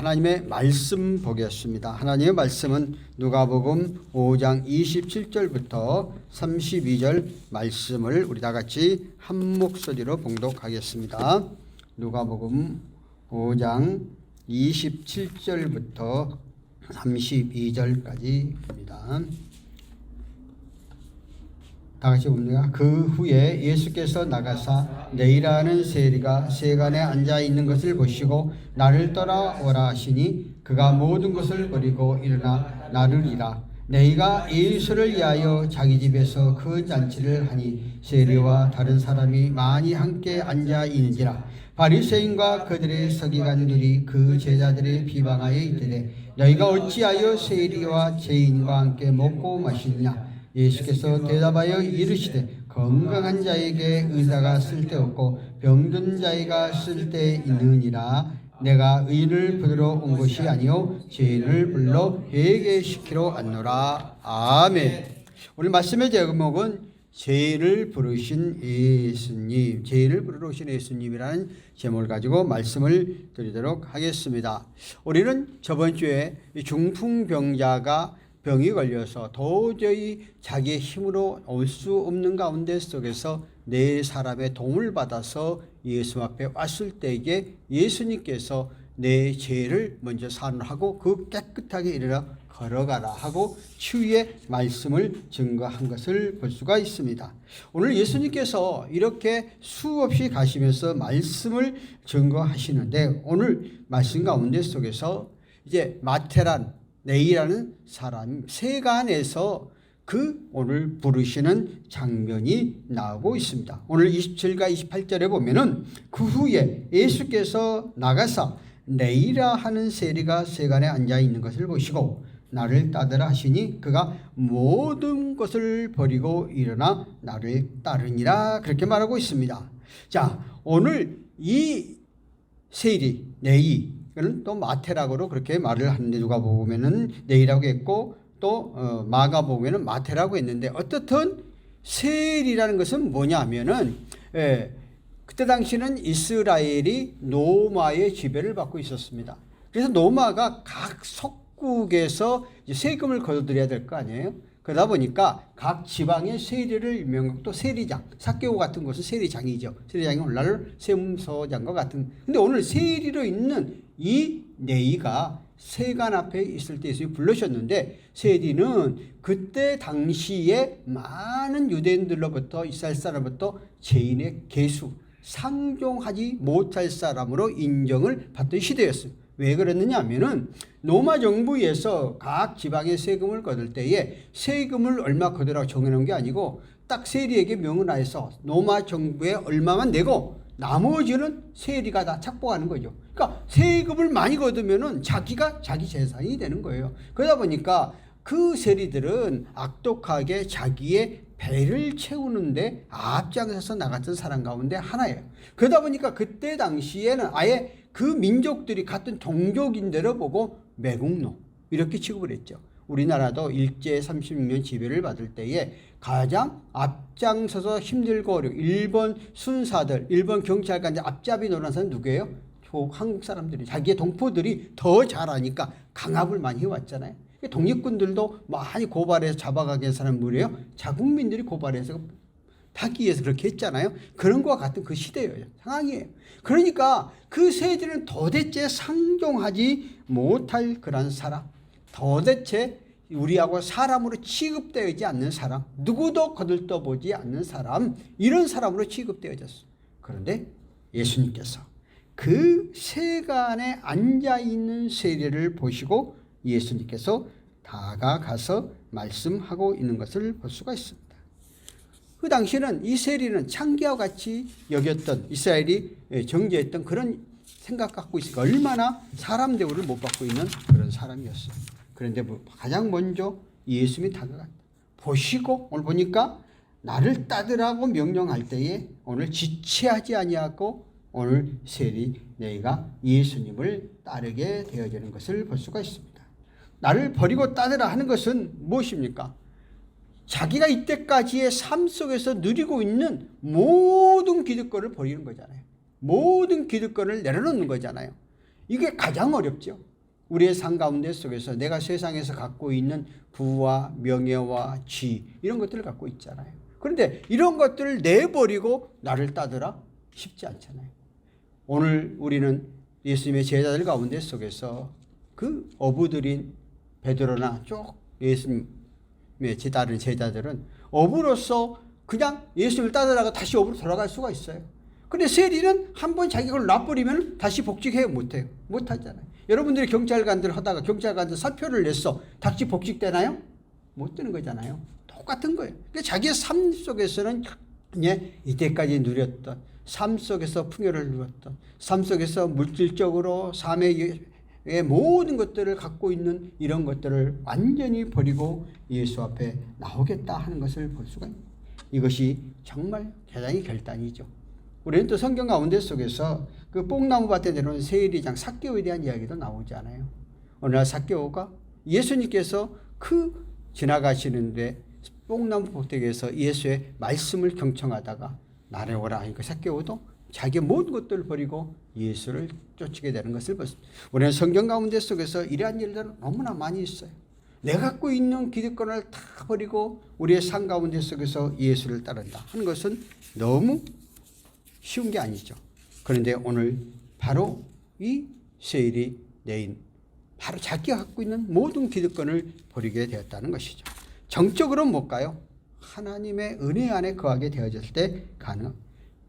하나님의 말씀 보겠습니다. 하나님의 말씀은 누가복음 5장 27절부터 32절 말씀을 우리 다 같이 한 목소리로 봉독하겠습니다. 누가복음 5장 27절부터 32절까지입니다. 다 같이 봅니다. 그 후에 예수께서 나가사 네이라는 세리가 세간에 앉아 있는 것을 보시고 나를 따라오라 하시니 그가 모든 것을 버리고 일어나 나를 이라. 네이가 예수를 위하여 자기 집에서 그 잔치를 하니 세리와 다른 사람이 많이 함께 앉아 있는지라. 바리새인과 그들의 서기관들이 그 제자들의 비방하여 이르되 너희가 어찌하여 세리와 죄인과 함께 먹고 마시느냐. 예수께서 대답하여 이르시되 건강한 자에게 의사가 쓸데없고 병든 자에게 쓸데있느니라. 내가 의인을 부르러 온 것이 아니요 죄인을 불러 회개시키러 왔노라. 아멘. 오늘 말씀의 제목은 죄를 부르신 예수님, 죄를 부르러 오신 예수님이라는 제목을 가지고 말씀을 드리도록 하겠습니다. 우리는 저번 주에 중풍병자가 병이 걸려서 도저히 자기의 힘으로 올 수 없는 가운데 속에서 네 사람의 도움을 받아서 예수 앞에 왔을 때에 예수님께서 내 죄를 먼저 사하고 그 깨끗하게 일어나 걸어가라 하고 치유의 말씀을 증거한 것을 볼 수가 있습니다. 오늘 예수님께서 이렇게 수없이 가시면서 말씀을 증거하시는데 오늘 말씀 가운데 속에서 이제 네이라는 사람 세간에서 그 오늘 부르시는 장면이 나오고 있습니다. 오늘 27과 28절에 보면은 그 후에 예수께서 나가사 네이라 하는 세리가 세간에 앉아 있는 것을 보시고 나를 따르라 하시니 그가 모든 것을 버리고 일어나 나를 따르니라 그렇게 말하고 있습니다. 자, 오늘 이 세리 네이 이거는 또 마태락으로 그렇게 말을 하는데 누가 보면은 네이라고 했고 또 마가 보면은 마태라고 했는데 어떻든 세리라는 것은 뭐냐면은 그때 당시는 이스라엘이 로마의 지배를 받고 있었습니다. 그래서 로마가 각 속국에서 세금을 거둬들여야 될 거 아니에요. 그러다 보니까 각 지방의 세리를 명하고 또 세리장, 사개오 같은 것은 세리장이죠. 세리장이 오늘날 세무서장과 같은. 근데 오늘 세리로 있는 이 네이가 세관 앞에 있을 때 예수님이 불러셨는데 세리는 그때 당시에 많은 유대인들로부터 이스라엘 사람부터 죄인의 계수, 상종하지 못할 사람으로 인정을 받던 시대였습니다. 왜 그랬느냐 하면은 로마 정부에서 각 지방의 세금을 거둘 때에 세금을 얼마 거두라고 정해놓은 게 아니고 딱 세리에게 명은하여서 로마 정부에 얼마만 내고 나머지는 세리가 다 착복하는 거죠. 그러니까 세금을 많이 거두면은 자기가 자기 재산이 되는 거예요. 그러다 보니까 그 세리들은 악독하게 자기의 배를 채우는데 앞장서서 나갔던 사람 가운데 하나예요. 그러다 보니까 그때 당시에는 아예 그 민족들이 같은 동족인대로 보고 매국노 이렇게 취급을 했죠. 우리나라도 일제 36년 지배를 받을 때에 가장 앞장서서 힘들고 어려운 일본 순사들, 일본 경찰관 앞잡이 노란 사람은 누구예요? 한국 사람들이 자기의 동포들이 더 잘하니까 강압을 많이 해왔잖아요. 독립군들도 많이 고발해서 잡아가게 한 사람은 뭐예요? 자국민들이 고발해서 타기 위해서 그렇게 했잖아요. 그런 것과 같은 그 시대예요. 상황이에요. 그러니까 그 세리는 도대체 상종하지 못할 그런 사람, 도대체 우리하고 사람으로 취급되어지지 않는 사람, 누구도 거들떠보지 않는 사람, 이런 사람으로 취급되어졌어요. 그런데 예수님께서 그 세간에 앉아있는 세리를 보시고 예수님께서 다가가서 말씀하고 있는 것을 볼 수가 있습니다. 그 당시에는 이 세리는 창기와 같이 여겼던 이스라엘이 정죄했던 그런 생각 갖고 있으니까 얼마나 사람 대우를 못 받고 있는 그런 사람이었어요. 그런데 가장 먼저 예수님이 다가갔다. 보시고 오늘 보니까 나를 따르라고 명령할 때에 오늘 지체하지 아니하고 오늘 세리 네이가 예수님을 따르게 되어지는 것을 볼 수가 있습니다. 나를 버리고 따르라 하는 것은 무엇입니까? 자기가 이때까지의 삶 속에서 누리고 있는 모든 기득권을 버리는 거잖아요. 모든 기득권을 내려놓는 거잖아요. 이게 가장 어렵죠. 우리의 삶 가운데 속에서 내가 세상에서 갖고 있는 부와 명예와 지 이런 것들을 갖고 있잖아요. 그런데 이런 것들을 내버리고 나를 따르라 쉽지 않잖아요. 오늘 우리는 예수님의 제자들 가운데 속에서 그 어부들인 베드로나 쭉 예수님의 다른 제자들은 어부로서 그냥 예수님을 따르다가 다시 어부로 돌아갈 수가 있어요. 근데 세리는 한번 자기 걸 놔버리면 다시 복직해요? 못해요? 못하잖아요. 여러분들이 경찰관들 하다가 경찰관들 사표를 냈어. 다시 복직되나요? 못 되는 거잖아요. 똑같은 거예요. 그러니까 자기의 삶 속에서는 이때까지 누렸던 삶 속에서 풍요를 누렸던 삶 속에서 물질적으로 삶의 모든 것들을 갖고 있는 이런 것들을 완전히 버리고 예수 앞에 나오겠다 하는 것을 볼 수가 있습니다. 이것이 정말 대단히 결단이죠. 우리는 또 성경 가운데 속에서 그 뽕나무 밭에 내려온 세리장 삭개오에 대한 이야기도 나오지 않아요. 어느 날 삭개오가 예수님께서 그 지나가시는데 뽕나무 꼭대기에서 예수의 말씀을 경청하다가 나를 오라 하니까 삭개오도 자기의 모든 것들을 버리고 예수를 쫓게 되는 것을 봤습니다. 우리는 성경 가운데 속에서 이러한 일들은 너무나 많이 있어요. 내가 갖고 있는 기득권을 다 버리고 우리의 삶 가운데 속에서 예수를 따른다 하는 것은 너무 쉬운 게 아니죠. 그런데 오늘 바로 이 세일이 내인 바로 자기가 갖고 있는 모든 기득권을 버리게 되었다는 것이죠. 정적으로는 뭘까요? 하나님의 은혜 안에 거하게 되어졌을 때 가능.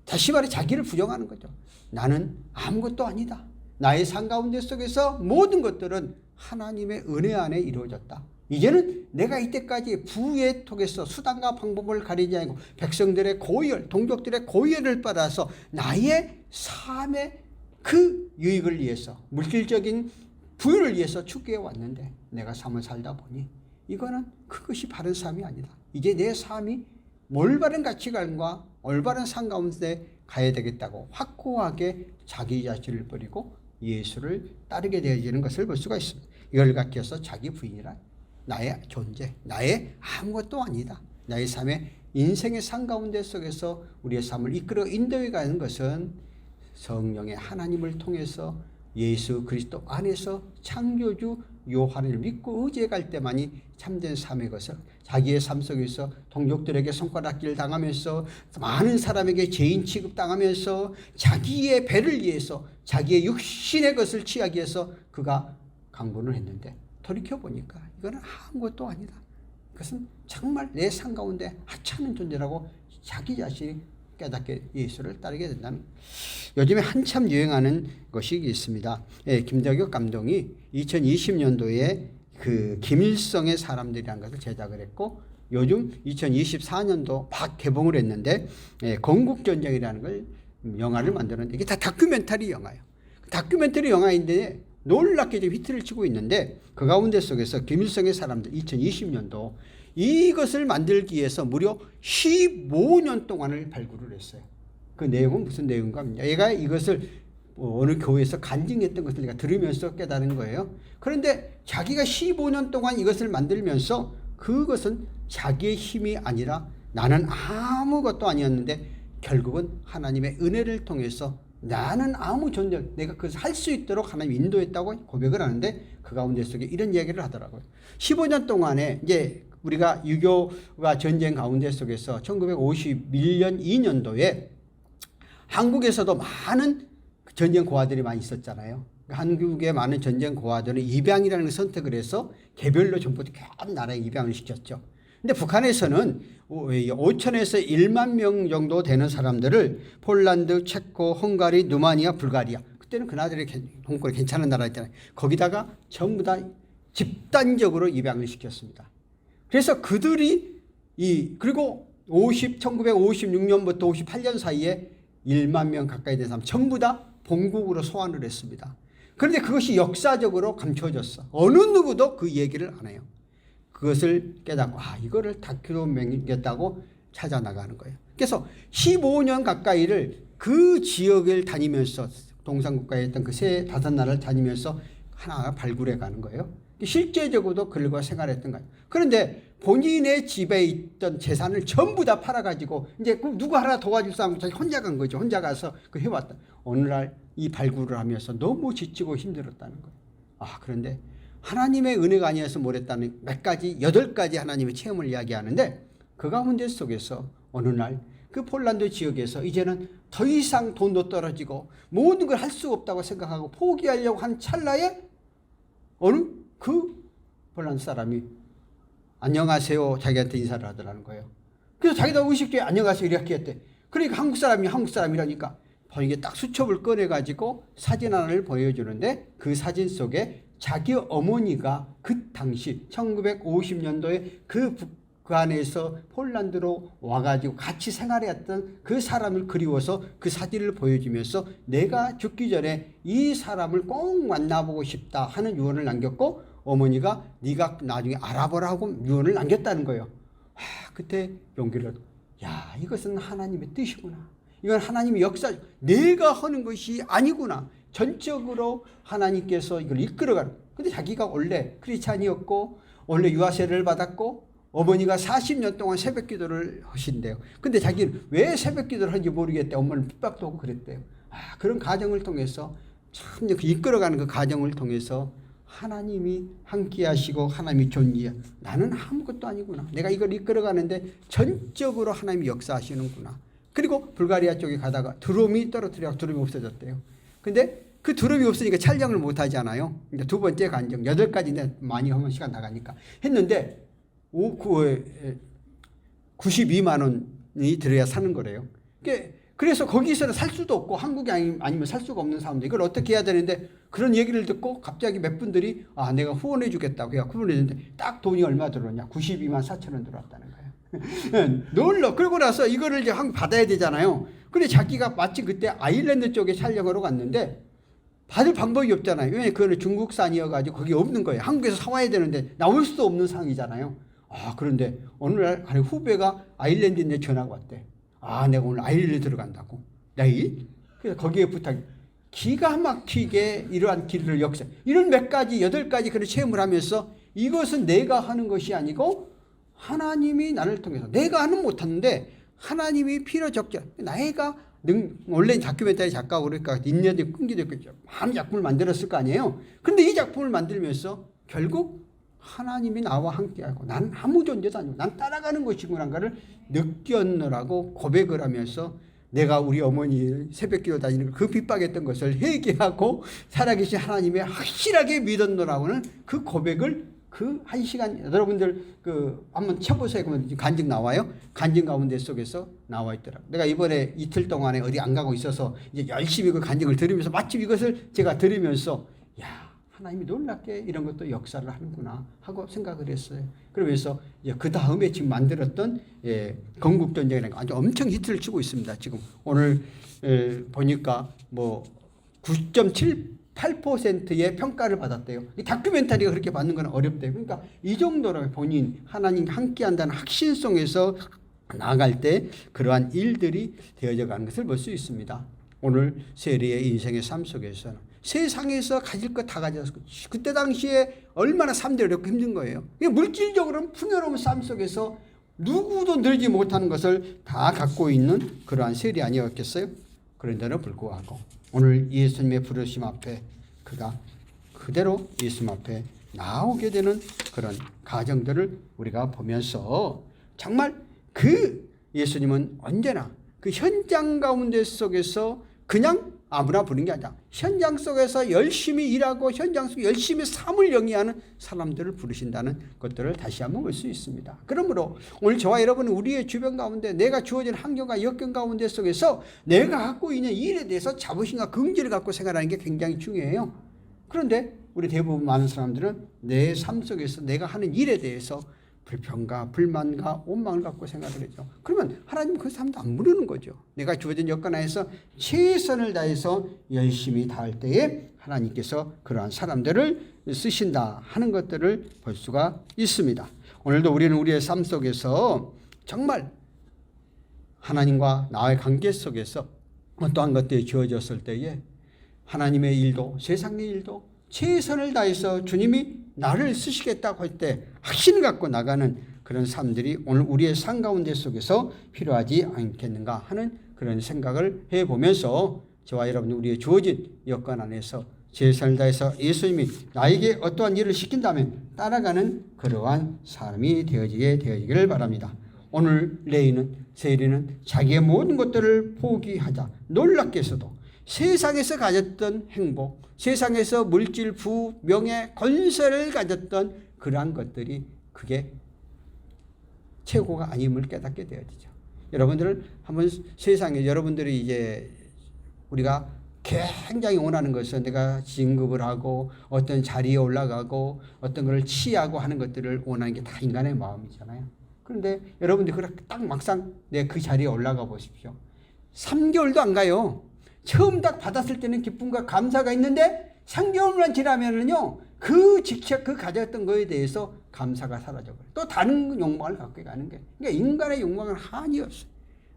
다시 말해 자기를 부정하는 거죠. 나는 아무것도 아니다. 나의 삶 가운데 속에서 모든 것들은 하나님의 은혜 안에 이루어졌다. 이제는 내가 이때까지 부의 톡에서 수단과 방법을 가리지 않고 백성들의 고열, 동족들의 고열을 받아서 나의 삶의 그 유익을 위해서 물질적인 부유를 위해서 추구해 왔는데 내가 삶을 살다 보니 이거는 그것이 바른 삶이 아니다. 이제 내 삶이 올바른 가치관과 올바른 삶 가운데 가야 되겠다고 확고하게 자기 자신을 버리고 예수를 따르게 되어지는 것을 볼 수가 있습니다. 이걸 가리켜서 자기 부인이란 나의 존재, 나의 아무것도 아니다. 나의 삶의 인생의 삶 가운데 속에서 우리의 삶을 이끌어 인도해 가는 것은 성령의 하나님을 통해서 예수 그리스도 안에서 창조주 요한을 믿고 의지해 갈 때만이 참된 삶의 것을 자기의 삶 속에서 동족들에게 손가락질 당하면서 많은 사람에게 죄인 취급당하면서 자기의 배를 위해서 자기의 육신의 것을 취하기 위해서 그가 강군을 했는데 돌이켜보니까 이거는 아무것도 아니다. 그것은 정말 내 삶 가운데 하찮은 존재라고 자기 자신이 깨닫게 예수를 따르게 된다는 요즘에 한참 유행하는 것이 있습니다. 김덕엽 감독이 2020년도에 그 김일성의 사람들이라는 것을 제작을 했고 요즘 2024년도 막 개봉을 했는데 건국전쟁이라는 걸 영화를 만드는데 이게 다 다큐멘터리 영화예요. 다큐멘터리 영화인데 놀랍게 지금 히트를 치고 있는데 그 가운데 속에서 김일성의 사람들 2020년도 이것을 만들기 위해서 무려 15년 동안을 발굴을 했어요. 그 내용은 무슨 내용인가 하면 얘가 이것을 어느 교회에서 간증했던 것을 내가 들으면서 깨달은 거예요. 그런데 자기가 15년 동안 이것을 만들면서 그것은 자기의 힘이 아니라 나는 아무것도 아니었는데 결국은 하나님의 은혜를 통해서 나는 아무 존재 내가 그것을 할 수 있도록 하나님 인도했다고 고백을 하는데 그 가운데 속에 이런 얘기를 하더라고요. 15년 동안에 이제 우리가 유교가 전쟁 가운데 속에서 1951년 2년도에 한국에서도 많은 전쟁 고아들이 많이 있었잖아요. 한국의 많은 전쟁 고아들은 입양이라는 선택을 해서 개별로 전부 다 나라에 입양을 시켰죠. 근데 북한에서는 5천에서 1만 명 정도 되는 사람들을 폴란드, 체코, 헝가리, 루마니아, 불가리아 그때는 그 나라들이 동권이 괜찮은 나라였잖아요. 거기다가 전부 다 집단적으로 입양을 시켰습니다. 그래서 그들이 그리고 1956년부터 58년 사이에 1만 명 가까이 된 사람 전부 다 본국으로 소환을 했습니다. 그런데 그것이 역사적으로 감춰졌어. 어느 누구도 그 얘기를 안 해요. 그것을 깨닫고 이거를 다큐로 맹겠다고 찾아 나가는 거예요. 그래서 15년 가까이를 그 지역을 다니면서 동산국가에 있던 그 세 다섯 나라를 다니면서 하나 발굴해 가는 거예요. 실제적으로도 그들과 생활했던 거예요. 그런데 본인의 집에 있던 재산을 전부 다 팔아가지고 이제 누구 하나 도와줄 사람 자기 혼자 간 거죠. 혼자 가서 그 해왔다. 어느 날 이 발굴을 하면서 너무 지치고 힘들었다는 거예요. 그런데 하나님의 은혜가 아니어서 못했다는 몇 가지, 8가지 하나님의 체험을 이야기하는데 그 가운데 속에서 어느 날 그 폴란드 지역에서 이제는 더 이상 돈도 떨어지고 모든 걸 할 수 없다고 생각하고 포기하려고 한 찰나에 어느 그 폴란드 사람이 안녕하세요 자기한테 인사를 하더라는 거예요. 그래서 자기도 의식주에 안녕하세요 이렇게 했대. 그러니까 한국 사람이라니까 이게 딱 수첩을 꺼내가지고 사진 하나를 보여주는데 그 사진 속에 자기 어머니가 그 당시 1950년도에 그 북한에서 폴란드로 와가지고 같이 생활했던 그 사람을 그리워서 그 사진을 보여주면서 내가 죽기 전에 이 사람을 꼭 만나보고 싶다 하는 유언을 남겼고 어머니가 네가 나중에 알아보라고 유언을 남겼다는 거예요. 그때 용기를 얻고 이것은 하나님의 뜻이구나. 이건 하나님의 역사, 내가 하는 것이 아니구나. 전적으로 하나님께서 이걸 이끌어가는. 근데 자기가 원래 크리스찬이었고 원래 유아세례를 받았고 어머니가 40년 동안 새벽 기도를 하신대요. 근데 자기는 왜 새벽 기도를 하는지 모르겠대. 엄마는 핍박도 하고 그랬대요. 그런 과정을 통해서 참 이끌어가는 그 과정을 통해서 하나님이 함께 하시고 하나님이 존재해. 나는 아무것도 아니구나. 내가 이걸 이끌어가는데 전적으로 하나님이 역사하시는구나. 그리고 불가리아 쪽에 가다가 드럼이 떨어뜨려서 드럼이 없어졌대요. 근데 그 드럼이 없으니까 촬영을 못 하잖아요. 그러니까 두 번째 간증, 8가지인데 많이 하면 시간 나가니까 했는데 92만 원이 들어야 사는 거래요. 그래서 거기서는 살 수도 없고 한국이 아니면 살 수가 없는 사람들 이걸 어떻게 해야 되는데 그런 얘기를 듣고 갑자기 몇 분들이 내가 후원해 주겠다고 해서 후원했는데 딱 돈이 얼마 들어왔냐 92만 4천 원 들어왔다는 거예요. 놀러. 그러고 나서 이거를 이제 한국 받아야 되잖아요. 근데 자기가 마침 그때 아일랜드 쪽에 촬영하러 갔는데 받을 방법이 없잖아요. 왜냐면 그거는 중국산이어가지고 거기 없는 거예요. 한국에서 사와야 되는데 나올 수도 없는 상황이잖아요. 그런데 어느 날 후배가 아일랜드인데 전화가 왔대. 내가 오늘 아일랜드 들어간다고. 내일? 그래서 거기에 부탁. 기가 막히게 이러한 길을 역사. 이런 몇 가지, 8가지 그런 체험을 하면서 이것은 내가 하는 것이 아니고 하나님이 나를 통해서 내가 하는 못하는데 하나님이 필요 적자. 내가 원래 다큐멘터리 작가고 그러니까 인연이 끊기도 있겠죠. 많은 작품을 만들었을 거 아니에요. 그런데 이 작품을 만들면서 결국 하나님이 나와 함께하고 난 아무 존재도 아니고 난 따라가는 것이구나를 느꼈느라고 고백을 하면서 내가 우리 어머니 새벽기도 다니는 그 핍박했던 것을 회개하고 살아계신 하나님의 확실하게 믿었노라고는 그 고백을 그 1시간 여러분들 한번 쳐보세요. 그러면 간증 나와요. 간증 가운데 속에서 나와 있더라고요. 내가 이번에 이틀 동안에 어디 안 가고 있어서 이제 열심히 그 간증을 들으면서 마침 이것을 제가 들으면서 하나님이 놀랍게 이런 것도 역사를 하는구나 하고 생각을 했어요. 그러면서 그 다음에 지금 만들었던 건국전쟁이라는 거 아주 엄청 히트를 치고 있습니다. 지금 오늘 보니까 9.78%의 평가를 받았대요. 다큐멘터리가 그렇게 받는 건 어렵대요. 그러니까 이 정도로 본인 하나님 함께한다는 확신성에서 나아갈 때 그러한 일들이 되어져 가는 것을 볼 수 있습니다. 오늘 세리의 인생의 삶 속에서는 세상에서 가질 것 다 가졌을 거예요. 그때 당시에 얼마나 삶들이 어렵고 힘든 거예요. 물질적으로는 풍요로운 삶 속에서 누구도 늘지 못하는 것을 다 갖고 있는 그러한 세리 아니었겠어요? 그런데도 불구하고 오늘 예수님의 부르심 앞에 그가 그대로 예수님 앞에 나오게 되는 그런 가정들을 우리가 보면서 정말 그 예수님은 언제나 그 현장 가운데 속에서 그냥 아무나 부르는 게 아니라 현장 속에서 열심히 일하고 현장 속에 열심히 삶을 영위하는 사람들을 부르신다는 것들을 다시 한번 볼 수 있습니다. 그러므로 오늘 저와 여러분은 우리의 주변 가운데 내가 주어진 환경과 여건 가운데 속에서 내가 갖고 있는 일에 대해서 자부심과 긍지를 갖고 생활하는 게 굉장히 중요해요. 그런데 우리 대부분 많은 사람들은 내 삶 속에서 내가 하는 일에 대해서 불평과 불만과 원망을 갖고 생각을 하죠. 그러면 하나님 그 사람도 안 부르는 거죠. 내가 주어진 여건 안에서 최선을 다해서 열심히 다할 때에 하나님께서 그러한 사람들을 쓰신다 하는 것들을 볼 수가 있습니다. 오늘도 우리는 우리의 삶 속에서 정말 하나님과 나의 관계 속에서 어떠한 것들이 주어졌을 때에 하나님의 일도 세상의 일도 최선을 다해서 주님이 나를 쓰시겠다고 할 때 확신을 갖고 나가는 그런 삶들이 오늘 우리의 삶 가운데 속에서 필요하지 않겠는가 하는 그런 생각을 해보면서 저와 여러분 우리의 주어진 여건 안에서 최선을 다해서 예수님이 나에게 어떠한 일을 시킨다면 따라가는 그러한 사람이 되어지기를 바랍니다. 오늘 레이는 세리는 자기의 모든 것들을 포기하자 놀랍게서도 세상에서 가졌던 행복, 세상에서 물질, 부, 명예, 권세를 가졌던 그러한 것들이 그게 최고가 아님을 깨닫게 되어지죠. 여러분들 한번 세상에 여러분들이 이제 우리가 굉장히 원하는 것은 내가 진급을 하고 어떤 자리에 올라가고 어떤 걸 취하고 하는 것들을 원하는 게 다 인간의 마음이잖아요. 그런데 여러분들이 그렇게 딱 막상 내 그 자리에 올라가 보십시오. 3개월도 안 가요. 처음 딱 받았을 때는 기쁨과 감사가 있는데 3개월만 지나면은요 그 직책 그 가졌던 거에 대해서 감사가 사라져버려요. 또 다른 욕망을 갖고 가는 게. 그러니까 인간의 욕망은 한이 없어요.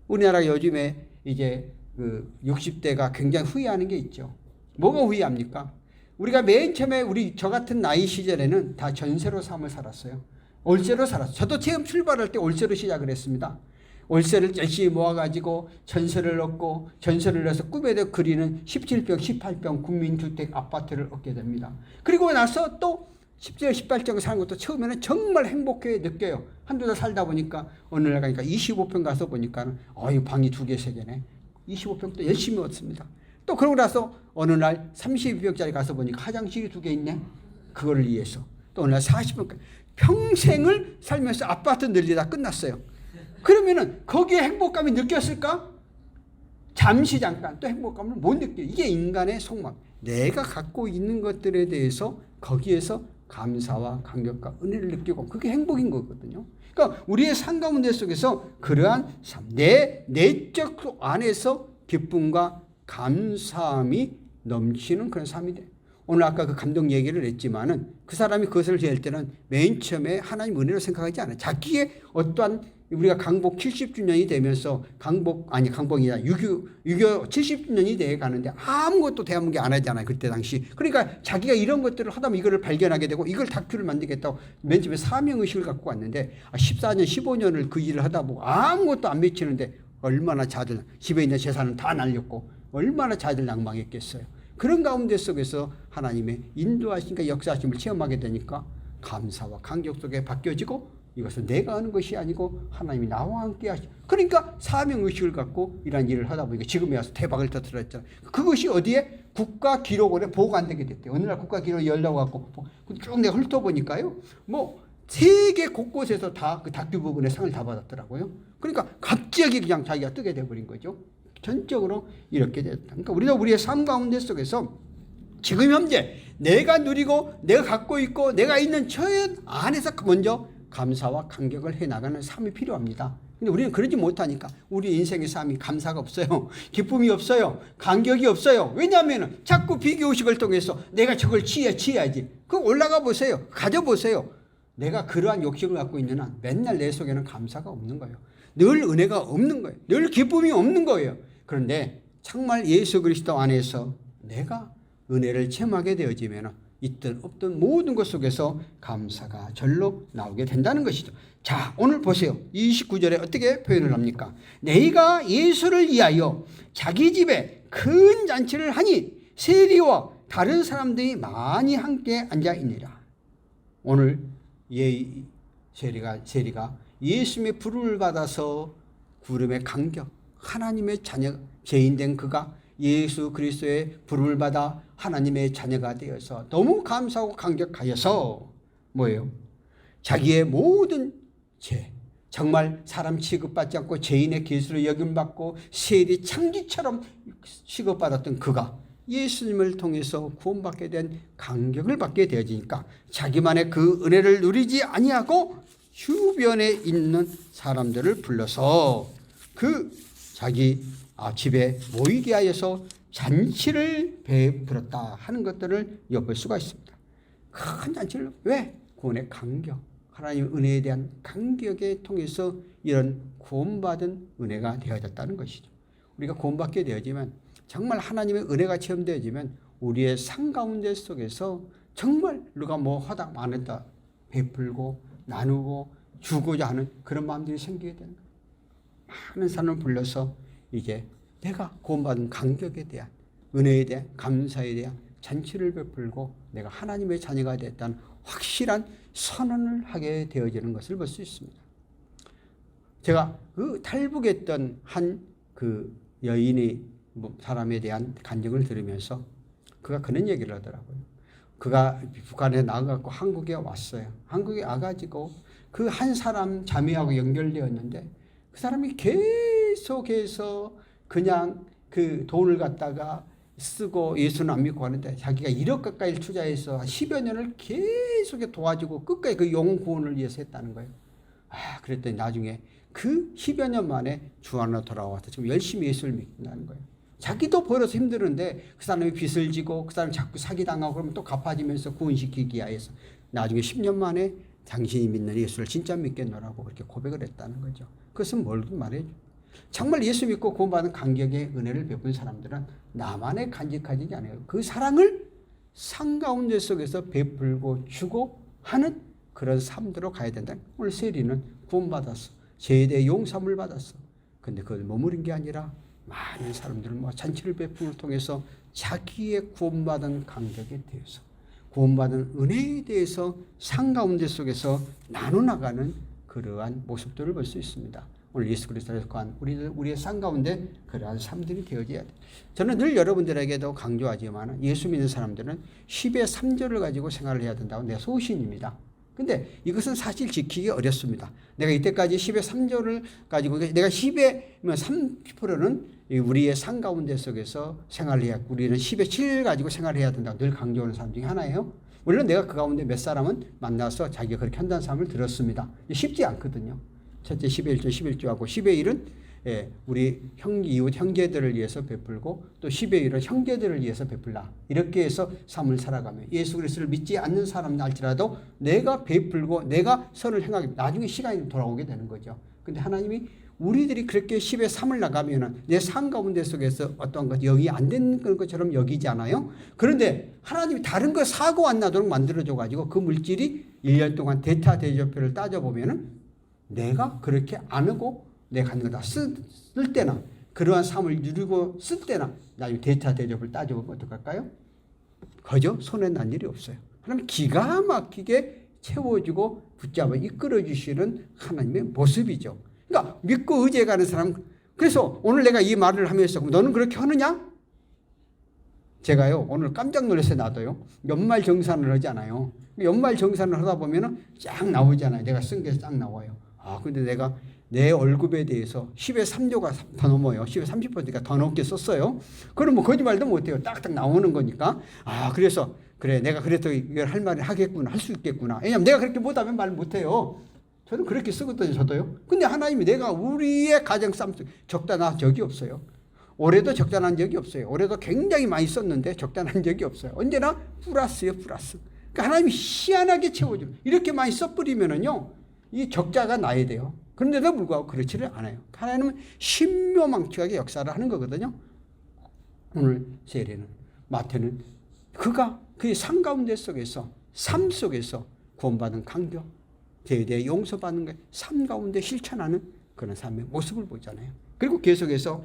우리나라 요즘에 이제 그 60대가 굉장히 후회하는 게 있죠. 뭐가 후회합니까? 우리가 맨 처음에 저 같은 나이 시절에는 다 전세로 삶을 살았어요. 월세로 살았어요. 저도 처음 출발할 때 월세로 시작을 했습니다. 월세를 열심히 모아가지고 전세를 얻고 전세를 내서 꿈에도 그리는 17평, 18평 국민주택 아파트를 얻게 됩니다. 그리고 나서 또 17, 18평 사는 것도 처음에는 정말 행복해 느껴요. 한두 달 살다 보니까 어느 날 가니까 25평 가서 보니까 이 방이 2개, 3개네. 25평 또 열심히 얻습니다. 또 그러고 나서 어느 날 32평짜리 가서 보니까 화장실이 2개 있네. 그거를 위해서. 또 어느 날 40평까지. 평생을 살면서 아파트 늘리다 끝났어요. 그러면은 거기에 행복감이 느꼈을까? 잠시 잠깐 또 행복감을 못 느껴요. 이게 인간의 속마음. 내가 갖고 있는 것들에 대해서 거기에서 감사와 감격과 은혜를 느끼고 그게 행복인 거거든요. 그러니까 우리의 삶 가운데 속에서 그러한 삶, 내 내적 안에서 기쁨과 감사함이 넘치는 그런 삶이 돼. 오늘 아까 그 감동 얘기를 했지만은 그 사람이 그것을 할 때는 맨 처음에 하나님 은혜로 생각하지 않아요. 자기의 어떠한 우리가 강복 70주년이 되면서 강복이 아니라 6.25 70주년이 돼 가는데 아무것도 대한민국이 안 하잖아요. 그때 당시. 그러니까 자기가 이런 것들을 하다 보면 이거를 발견하게 되고 이걸 다큐를 만들겠다고 맨 처음에 사명의식을 갖고 왔는데 14년, 15년을 그 일을 하다 보고 아무것도 안 맺히는데 얼마나 자들, 집에 있는 재산은 다 날렸고 얼마나 자들 낭망했겠어요. 그런 가운데 속에서 하나님의 인도하심과 역사하심을 체험하게 되니까 감사와 감격 속에 바뀌어지고 이것은 내가 하는 것이 아니고 하나님이 나와 함께 하시고 그러니까 사명의식을 갖고 이런 일을 하다 보니까 지금에 와서 대박을 터뜨렸잖아요. 그것이 어디에? 국가 기록원에 보관되게 됐대요. 어느 날 국가 기록이 열려고 갖고 쭉 내가 훑어보니까요. 세계 곳곳에서 다 그 다큐 부분에 상을 다 받았더라고요. 그러니까 갑자기 그냥 자기가 뜨게 돼버린 거죠. 전적으로 이렇게 됐다. 그러니까 우리가 우리의 삶 가운데 속에서 지금 현재 내가 누리고 내가 갖고 있고 내가 있는 저 안에서 먼저 감사와 감격을 해나가는 삶이 필요합니다. 근데 우리는 그러지 못하니까 우리 인생의 삶이 감사가 없어요. 기쁨이 없어요. 감격이 없어요. 왜냐하면 자꾸 비교의식을 통해서 내가 저걸 취해야지. 그거 올라가 보세요. 가져보세요. 내가 그러한 욕심을 갖고 있는 한 맨날 내 속에는 감사가 없는 거예요. 늘 은혜가 없는 거예요. 늘 기쁨이 없는 거예요. 그런데 정말 예수 그리스도 안에서 내가 은혜를 체험하게 되어지면 있든 없든 모든 것 속에서 감사가 절로 나오게 된다는 것이죠. 자, 오늘 보세요. 29절에 어떻게 표현을 합니까? 너희가 예수를 위하여 자기 집에 큰 잔치를 하니 세리와 다른 사람들이 많이 함께 앉아 있느라. 오늘 세리가 예수님의 부름을 받아서 구름의 감격, 하나님의 자녀, 죄인된 그가 예수 그리스도의 부름을 받아 하나님의 자녀가 되어서 너무 감사하고 감격하여서 뭐예요? 자기의 모든 죄, 정말 사람 취급받지 않고 죄인의 계수로 여김받고 세리 창기처럼 취급받았던 그가 예수님을 통해서 구원받게 된 감격을 받게 되어지니까 자기만의 그 은혜를 누리지 아니하고 주변에 있는 사람들을 불러서 그 자기 집에 모이게 하여서 잔치를 베풀었다 하는 것들을 엿볼 수가 있습니다. 큰 잔치를 왜? 구원의 감격, 하나님의 은혜에 대한 감격에 통해서 이런 구원받은 은혜가 되어졌다는 것이죠. 우리가 구원받게 되어지면 정말 하나님의 은혜가 체험되어지면 우리의 삶 가운데 속에서 정말 누가 허락 많았다 베풀고 나누고 주고자 하는 그런 마음들이 생기게 되는 거예요. 많은 사람을 불러서 이제 내가 구원받은 감격에 대한 은혜에 대한 감사에 대한 잔치를 베풀고 내가 하나님의 자녀가 됐다는 확실한 선언을 하게 되어지는 것을 볼 수 있습니다. 제가 그 탈북했던 한 그 여인의 사람에 대한 간증을 들으면서 그가 그런 얘기를 하더라고요. 그가 북한에 나가고 한국에 왔어요. 한국에 와가지고 그 한 사람 자매하고 연결되었는데 그 사람이 계속해서 그냥 그 돈을 갖다가 쓰고 예수는 안 믿고 하는데 자기가 1억 가까이 투자해서 10여 년을 계속 도와주고 끝까지 그 영혼 구원을 위해서 했다는 거예요. 그랬더니 나중에 그 10여 년 만에 주 안으로 돌아와서 지금 열심히 예수를 믿는다는 거예요. 자기도 벌어서 힘드는데 그 사람이 빚을 지고 그 사람이 자꾸 사기당하고 그러면 또 갚아지면서 구원시키기 위해서 나중에 10년 만에 당신이 믿는 예수를 진짜 믿겠노라고 그렇게 고백을 했다는 거죠. 그것은 뭘 말해요? 정말 예수 믿고 구원받은 감격의 은혜를 베푼 사람들은 나만의 간직하지 않아요. 그 사랑을 상 가운데 속에서 베풀고 주고 하는 그런 삶대로 가야 된다. 오늘 세리는 구원받았어. 죄에 대해 용서함을 받았어. 근데 그걸 머무른 게 아니라 많은 사람들은 잔치를 베풀을 통해서 자기의 구원받은 감격에 대해서 구원받은 은혜에 대해서 상 가운데 속에서 나눠나가는 그러한 모습들을 볼 수 있습니다. 오늘 예수 그리스도를 속한 우리의 상 가운데 그러한 삶들이 되어져야 돼. 저는 늘 여러분들에게도 강조하지만 예수 믿는 사람들은 10의 3조를 가지고 생활을 해야 된다고 내 소신입니다. 근데 이것은 사실 지키기 어렵습니다. 내가 이때까지 10의 3조를 가지고 내가 10의 30%는 우리의 상 가운데 속에서 생활을 해야 우리는 10의 7 가지고 생활을 해야 된다고 늘 강조하는 사람 중에 하나예요. 물론 내가 그 가운데 몇 사람은 만나서 자기가 그렇게 한다는 사람을 들었습니다. 쉽지 않거든요. 첫째 10의 1조, 11조하고 10의 1은 우리 이웃 형제들을 위해서 베풀고 또 10의 1은 형제들을 위해서 베풀라. 이렇게 해서 삶을 살아가며 예수 그리스도를 믿지 않는 사람은 알지라도 내가 베풀고 내가 선을 행하게 나중에 시간이 돌아오게 되는 거죠. 근데 하나님이 우리들이 그렇게 10의 3을 나가면은 내 삶 가운데 속에서 어떤 것 영이 안 되는 것처럼 여기지 않아요? 그런데 하나님이 다른 거 사고 안 나도록 만들어줘 가지고 그 물질이 1년 동안 대타 대조표를 따져보면은 내가 그렇게 안 하고 내가 하는 거 다 쓸 때나 그러한 삶을 누리고 쓸 때나 나중에 대타 대접을 따져보면 어떡할까요? 그저 손에 난 일이 없어요. 하나님 기가 막히게 채워주고 붙잡아 이끌어 주시는 하나님의 모습이죠. 그러니까 믿고 의지해가는 사람. 그래서 오늘 내가 이 말을 하면서 너는 그렇게 하느냐? 제가요 오늘 깜짝 놀랐어요. 나도요. 연말 정산을 하잖아요. 연말 정산을 하다 보면은 쫙 나오잖아요. 내가 쓴 게 쫙 나와요. 근데 내가 내 월급에 대해서 10의 3조가 더 넘어요. 10의 30%니까 더 넘게 썼어요. 그럼 뭐 거짓말도 못해요. 딱딱 나오는 거니까. 그래서 그래 내가 그래도 이걸 할 말을 하겠구나. 할 수 있겠구나. 왜냐면 내가 그렇게 못하면 말 못해요. 저는 그렇게 쓰거든요. 저도요. 근데 하나님이 내가 우리의 가정 삶 속에 적다난 적이 없어요. 올해도 적다난 적이 없어요. 올해도 굉장히 많이 썼는데 적다난 적이 없어요. 언제나 플러스예요. 플러스. 그러니까 하나님이 희한하게 채워줘요. 이렇게 많이 써버리면은요. 이 적자가 나야 돼요. 그런데도 불구하고 그렇지를 않아요. 하나님은 신묘망측하게 역사를 하는 거거든요. 오늘 세례는 마태는 그가 그의 상 가운데 속에서 삶 속에서 구원받은 감격, 죄에 대해 용서받는 게 삶 가운데 실천하는 그런 삶의 모습을 보잖아요. 그리고 계속해서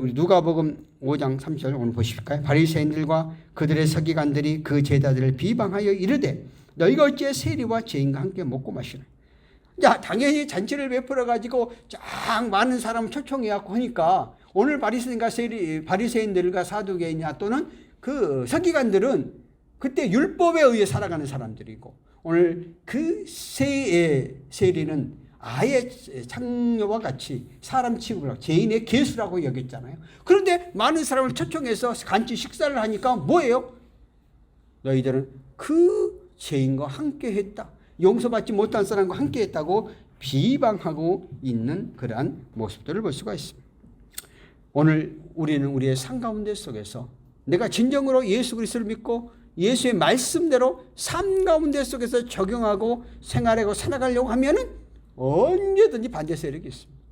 우리 누가복음 5장 30절 오늘 보실까요? 바리새인들과 그들의 서기관들이 그 제자들을 비방하여 이르되 너희가 어찌 세리와 죄인과 함께 먹고 마시나? 자, 당연히 잔치를 베풀어 가지고 쫙 많은 사람을 초청해 갖고 하니까 오늘 바리새인들과 사두개인이나 또는 그 서기관들은 그때 율법에 의해 살아가는 사람들이고 오늘 그 세리는 아예 창녀와 같이 사람 취급을 하고 죄인의 계수라고 여겼잖아요. 그런데 많은 사람을 초청해서 간치 식사를 하니까 뭐예요? 너희들은 그 죄인과 함께 했다. 용서받지 못한 사람과 함께 했다고 비방하고 있는 그러한 모습들을 볼 수가 있습니다. 오늘 우리는 우리의 삶 가운데 속에서 내가 진정으로 예수 그리스도를 믿고 예수의 말씀대로 삶 가운데 속에서 적용하고 생활하고 살아가려고 하면은 언제든지 반대 세력이 있습니다.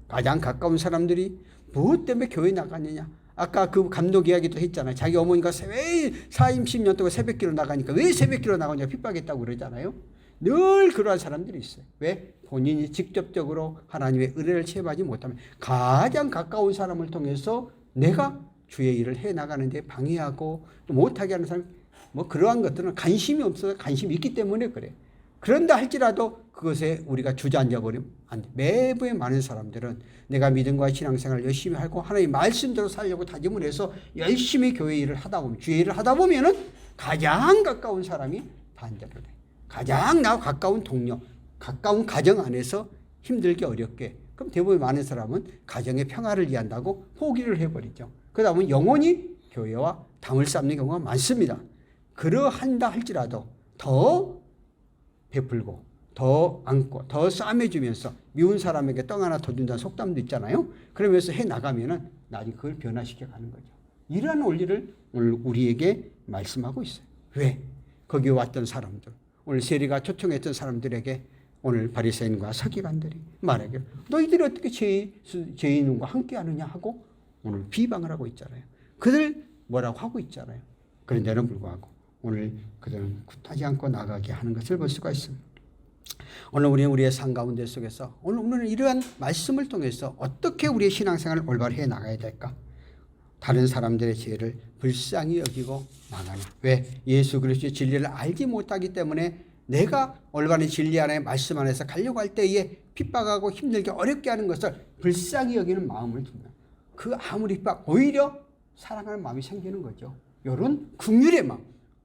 가장 가까운 사람들이 무엇 때문에 교회 나갔느냐? 아까 그 감독 이야기도 했잖아요. 자기 어머니가 왜 40년 동안 새벽기로 나가니까 왜 새벽기로 나가냐 핍박했다고 그러잖아요. 늘 그러한 사람들이 있어요. 왜? 본인이 직접적으로 하나님의 은혜를 체험하지 못하면 가장 가까운 사람을 통해서 내가 주의 일을 해 나가는데 방해하고 또 못하게 하는 사람, 뭐 그러한 것들은 관심이 없어서 관심이 있기 때문에 그래. 그런다 할지라도 그것에 우리가 주저앉아 버리면 안 돼. 매부에 많은 사람들은 내가 믿음과 신앙생활을 열심히 하고 하나님의 말씀대로 살려고 다짐을 해서 열심히 교회 일을 하다 보면, 주의 일을 하다 보면은 가장 가까운 사람이 반대로 돼. 가장 나와 가까운 동료, 가까운 가정 안에서 힘들게 어렵게. 그럼 대부분 많은 사람은 가정의 평화를 위한다고 포기를 해버리죠. 그러다 보면 영원히 교회와 담을 쌓는 경우가 많습니다. 그러한다 할지라도 더 베풀고 더 안고 더 싸매주면서 미운 사람에게 떡 하나 더 준다는 속담도 있잖아요. 그러면서 해 나가면은 나중에 그걸 변화시켜 가는 거죠. 이러한 원리를 오늘 우리에게 말씀하고 있어요. 왜? 거기 왔던 사람들, 오늘 세리가 초청했던 사람들에게 오늘 바리새인과 서기관들이 말하기를 너희들이 어떻게 죄인과 함께 하느냐 하고 오늘 비방을 하고 있잖아요. 그들 뭐라고 하고 있잖아요. 그런데도 불구하고 오늘 그들은 굿하지 않고 나가게 하는 것을 볼 수가 있습니다. 오늘 우리는 우리의 삶 가운데 속에서 오늘은 이러한 말씀을 통해서 어떻게 우리의 신앙생활을 올바로 해 나가야 될까? 다른 사람들의 죄를 불쌍히 여기고 나가는. 왜? 예수 그리스도의 진리를 알지 못하기 때문에 내가 올바른 진리 안에 말씀 안에서 가려고 할 때에 핍박하고 힘들게 어렵게 하는 것을 불쌍히 여기는 마음을 줍니다. 그 아무리 핍박 오히려 사랑하는 마음이 생기는 거죠. 이런 긍휼의 마음,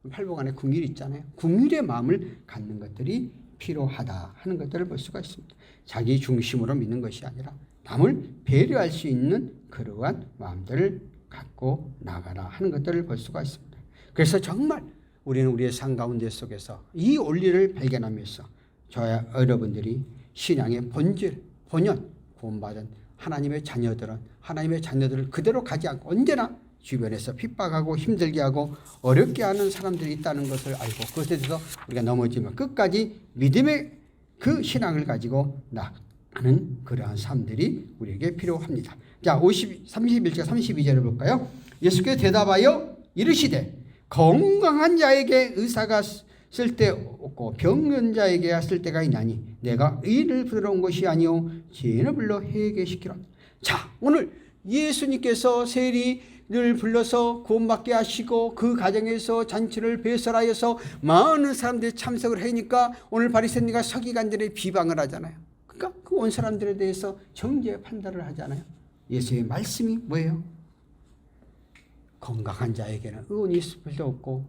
팔복 안에 긍휼이 있잖아요. 긍휼의 마음을 갖는 것들이 필요하다 하는 것들을 볼 수가 있습니다. 자기 중심으로 믿는 것이 아니라 남을 배려할 수 있는 그러한 마음들을 갖고 나가라 하는 것들을 볼 수가 있습니다. 그래서 정말 우리는 우리의 삶 가운데 속에서 이 원리를 발견하면서 저와 여러분들이 신앙의 본질, 본연, 구원받은 하나님의 자녀들을 그대로 가지 않고 언제나 주변에서 핍박하고 힘들게 하고 어렵게 하는 사람들이 있다는 것을 알고 그것에 대해서 우리가 넘어지면 끝까지 믿음의 그 신앙을 가지고 나가는 그러한 삶들이 우리에게 필요합니다. 자, 31절 32절을 볼까요? 예수께서 대답하여 이르시되 건강한 자에게 의사가 쓸데없고 병든 자에게 쓸데가 있나니 내가 의인을 부르러 온 것이 아니요 죄인을 불러 회개시키라. 자, 오늘 예수님께서 세리를 불러서 구원받게 하시고 그 가정에서 잔치를 배설하여서 많은 사람들이 참석을 하니까 오늘 바리새인과 서기관들의 비방을 하잖아요. 그러니까 그 온 사람들에 대해서 정죄 판단을 하잖아요. 예수의 말씀이 뭐예요? 건강한 자에게는 의원이 있을 필요 없고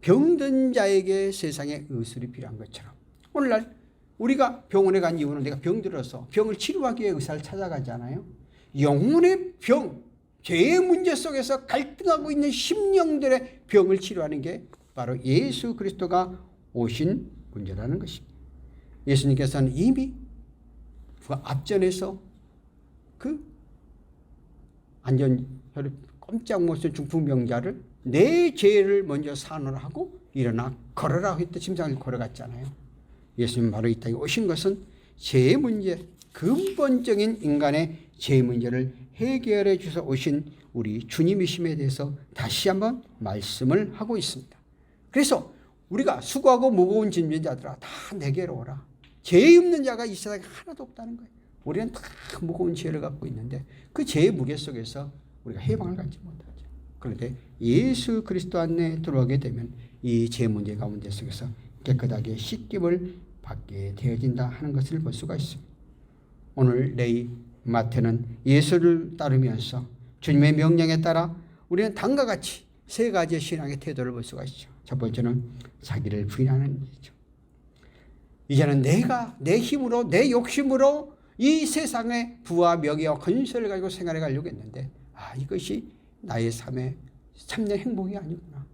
병든 자에게 세상에 의술이 필요한 것처럼 오늘날 우리가 병원에 간 이유는 내가 병들어서 병을 치료하기 위해 의사를 찾아가잖아요. 영혼의 병, 죄의 문제 속에서 갈등하고 있는 심령들의 병을 치료하는 게 바로 예수 그리스도가 오신 문제라는 것입니다. 예수님께서는 이미 그 앞전에서 그 안전혈압 꼼짝 못한 중풍병자를 내 죄를 먼저 산언하고 일어나 걸어라 했던 심장을 걸어갔잖아요. 예수님 바로 이 땅에 오신 것은 죄의 문제, 근본적인 인간의 죄 문제를 해결해 주셔서 오신 우리 주님이심에 대해서 다시 한번 말씀을 하고 있습니다. 그래서 우리가 수고하고 무거운 짐진 자들아 다 내게로 오라. 죄 없는 자가 이 세상에 하나도 없다는 거예요. 우리는 다 무거운 죄를 갖고 있는데 그 죄의 무게 속에서 우리가 해방을 갖지 못하죠. 그런데 예수 그리스도 안에 들어오게 되면 이 죄 문제 가운데 속에서 깨끗하게 씻김을 받게 되어진다 하는 것을 볼 수가 있습니다. 오늘 레위 마태는 예수를 따르면서 주님의 명령에 따라 우리는 다음과 같이 세 가지의 신앙의 태도를 볼 수가 있죠. 첫 번째는 자기를 부인하는 일이죠. 이제는 내가 내 힘으로 내 욕심으로 이 세상의 부와 명예와 건설을 가지고 생활해 가려고 했는데 이것이 나의 삶의 참된 행복이 아니구나.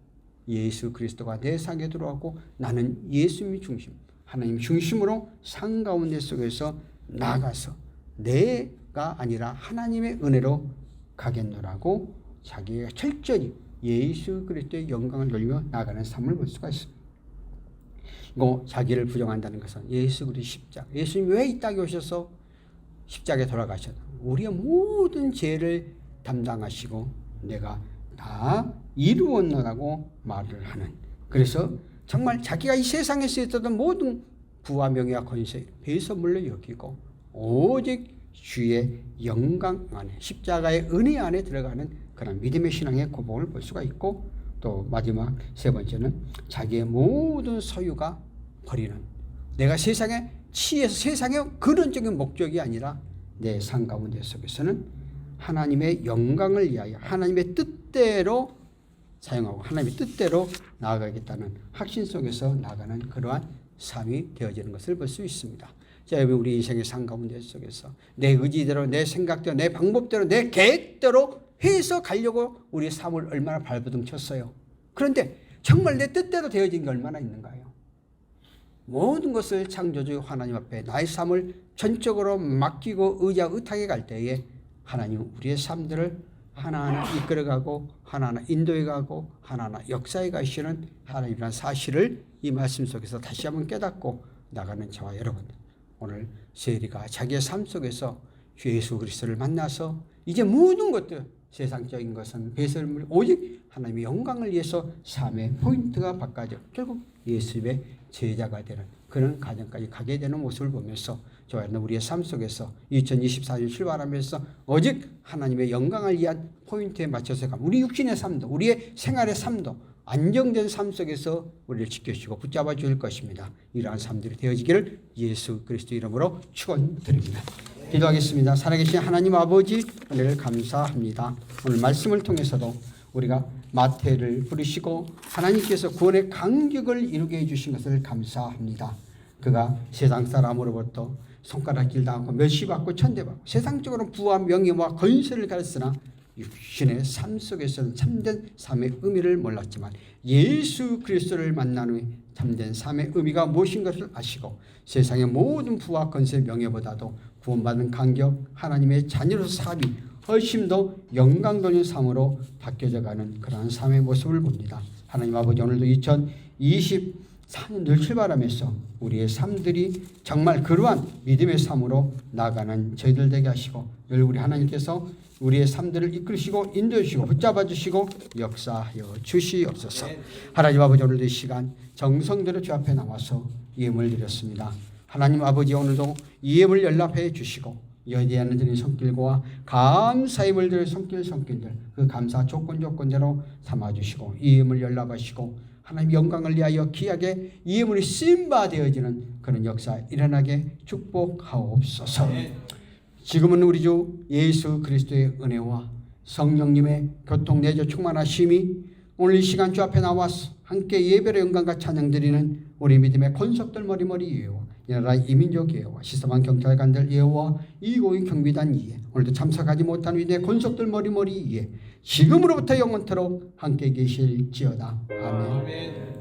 예수 그리스도가 내 삶에 들어오고 나는 예수님이 중심, 하나님 중심으로 삶 가운데 속에서 나가서 내가 아니라 하나님의 은혜로 가겠노라고 자기가 철저히 예수 그리스도의 영광을 돌리며 나가는 삶을 볼 수가 있습니다. 자기를 부정한다는 것은 예수 그리스도 십자가, 예수님이 왜 이 땅에 오셔서 십자가에 돌아가셨나? 우리의 모든 죄를 담당하시고 내가 다 이루었노라고 말을 하는, 그래서 정말 자기가 이 세상에서 있었던 모든 부와 명예와 권세 배선물로 여기고 오직 주의 영광 안에 십자가의 은혜 안에 들어가는 그런 믿음의 신앙의 고백을 볼 수가 있고, 또 마지막 세 번째는 자기의 모든 소유가 버리는, 내가 세상에 치여서 세상의 근원적인 목적이 아니라 내 삶 가운데 속에서는 하나님의 영광을 위하여 하나님의 뜻대로 사용하고 하나님의 뜻대로 나아가겠다는 확신 속에서 나아가는 그러한 삶이 되어지는 것을 볼 수 있습니다. 자, 여러분, 우리 인생의 삶 가운데 속에서 내 의지대로, 내 생각대로, 내 방법대로, 내 계획대로 해서 가려고 우리의 삶을 얼마나 발버둥 쳤어요. 그런데 정말 내 뜻대로 되어진 게 얼마나 있는가요? 모든 것을 창조주 하나님 앞에 나의 삶을 전적으로 맡기고 의지하고 의탁해 갈 때에 하나님은 우리의 삶들을 하나하나 이끌어가고 하나하나 인도해가고 하나하나 역사해 가시는 하나님이라는 사실을 이 말씀 속에서 다시 한번 깨닫고 나가는 저와 여러분, 오늘 세리가 자기의 삶 속에서 주 예수 그리스도를 만나서 이제 모든 것들, 세상적인 것은 배설물, 오직 하나님의 영광을 위해서 삶의 포인트가 바꿔져 결국 예수의 제자가 되는 그런 과정까지 가게 되는 모습을 보면서 저와 우리의 삶 속에서 2024년 출발하면서 오직 하나님의 영광을 위한 포인트에 맞춰서 가면 우리 육신의 삶도, 우리의 생활의 삶도 안정된 삶 속에서 우리를 지켜주시고 붙잡아 주실 것입니다. 이러한 삶들이 되어지기를 예수 그리스도 이름으로 축원드립니다. 기도하겠습니다. 살아계신 하나님 아버지, 은혜를 감사합니다. 오늘 말씀을 통해서도 우리가 마태를 부르시고 하나님께서 구원의 간격을 이루게 해주신 것을 감사합니다. 그가 세상 사람으로부터 손가락질 당하고 멸시받고 천대받고 세상적으로 부와 명예와 건설을 가졌으나 육신의 삶 속에서는 참된 삶의 의미를 몰랐지만 예수 그리스도를 만난 후에 참된 삶의 의미가 무엇인 것을 아시고 세상의 모든 부와 건설 명예보다도 구원받은 간격, 하나님의 자녀로서 삶이 훨씬 더 영광 돌린 삶으로 바뀌어져 가는 그러한 삶의 모습을 봅니다. 하나님 아버지, 오늘도 2024년을 출발하면서 우리의 삶들이 정말 그러한 믿음의 삶으로 나아가는 저희들 되게 하시고 늘 우리 하나님께서 우리의 삶들을 이끌으시고 인도해 주시고 붙잡아 주시고 역사하여 주시옵소서. 하나님 아버지, 오늘도 이 시간 정성대로 주 앞에 나와서 예물을 드렸습니다. 하나님 아버지, 오늘도 예물 연락해 주시고 여기에는 드린 손길과 감사의 물들의 손길들 그 감사 조건대로 삼아주시고 이 예물 연락하시고 하나님 영광을 위하여 귀하게 이 예물이 쓰임바 되어지는 그런 역사 일어나게 축복하옵소서. 지금은 우리 주 예수 그리스도의 은혜와 성령님의 교통내조 충만하심이 오늘 이 시간 주 앞에 나와서 함께 예배의 영광과 찬양 드리는 우리 믿음의 권속들 머리머리 예와 이 나라 이민족 예와 시서방 경찰관들 예와 이고인 경비단 예 오늘도 참석하지 못한 위대의 권속들 머리머리 예 지금으로부터 영원토록 함께 계실지어다. 아멘.